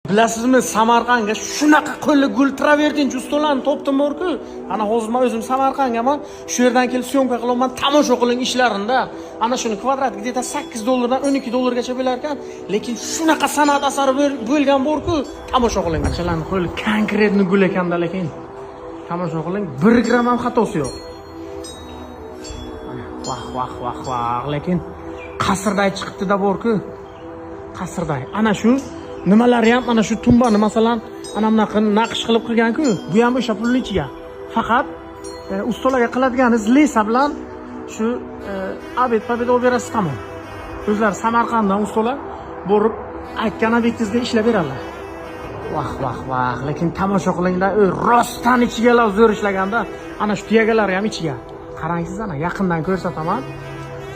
Bilasizmi, Samarqandga shunaqa qo'lli gul travertin ustolarni topdim borku. Ana hozir men o'zim Samarqandgaman. Shu yerdan kelib syomka qilaman, tomosha qiling ishlarinda. Ana shuni kvadrat где-то $8 dan $12 gacha bo'lar ekan. Lekin shunaqa san'at asari bo'lgan borku, tomosha qiling. Achalarning qo'li konkretni gul ekanda, lekin tomosha qiling, 1 gram ham xatosi yo'q. Vah, lekin qasrday chiqibdi-da borku. Qasrday. Ana shu nimalari ham ana shu tumbani masalan ana bunaqa naqsh qilib qilgan-ku. Bu ham o'sha pulning ichiga. Faqat ustalarga qiladiganingiz lesa bilan shu abed olib berasiz tamom. O'zlari Samarqanddan ustalar borib aytgan obyektingizda ishlab beradilar. Vah, lekin tomosha qilingda, rostdan ichiga zo'r ishlaganda, ana shu tuyagalari ham ichiga. Qarangsiz, ana yaqindan ko'rsataman.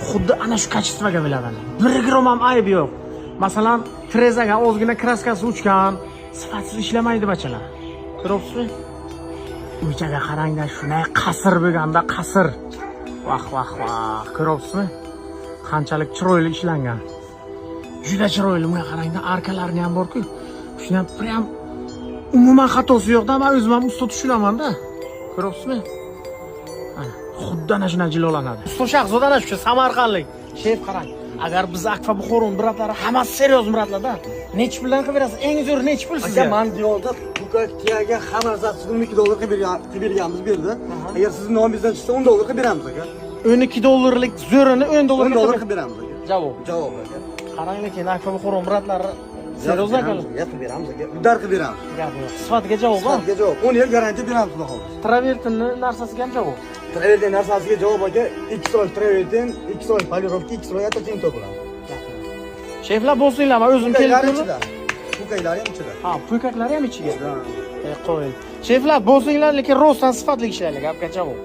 Xuddi ana shu kачествоga bo'ladi. 1 gram ham ayb yo'q. Masalan, trezaga ozgina kraskasi uchgan, sifatsiz ishlamaydi bachalar. Ko'ryapsizmi? Uchaga qarangda, shunday qasr bo'lganda, qasr. Vah, ko'ryapsizmi? Qanchalik chiroyli ishlangan. Juda chiroyli. Bunga qarangda, arkalarini ham bor-ku. Shuni ham prям umuman xatosi yo'q-da, men o'zim ham usta tushunaman-da. Ko'ryapsizmi? Mana, xuddi ana shunday jilolanadi. Usta Shahzoda ana shu Samarqandlik. Shef qarang. Agar biz Akfa Buxoron muratlari hammasi seriyoz muratlarda, nech puldan qilib berasiz? Eng zo'r nech pul sizga? Men diyorda bukakiyaga hamma narsasi $12 qilib berganmiz berdi. Agar sizning nomingizdan chiqsa $10 qilib beramiz aka. $12lik zo'rini $10 qilib beramiz aka. Javob aka. Qarang, lekin Akfa Buxoron muratlari seriyoz akalar. Qilib beramiz aka. Uddar qilib beramiz. Gap yo'q. Sifatga javob. Sifatga javob. 10 yil garantiya beramiz xudo xohlasa. Travertinni narsasiga ham javob. Travertin narsasiga javob aka. 2 oy travertin, 2 oy polirovka, 2 oy atachin to'piladi. Sheflar bo'lsinglar, men o'zim kelib turdim. Pukaklari ham ichida. Ha, pukaklari ham ichiga. Qo'ying. Sheflar bo'lsinglar, lekin rostdan sifatli ishlaylik, gapga javob.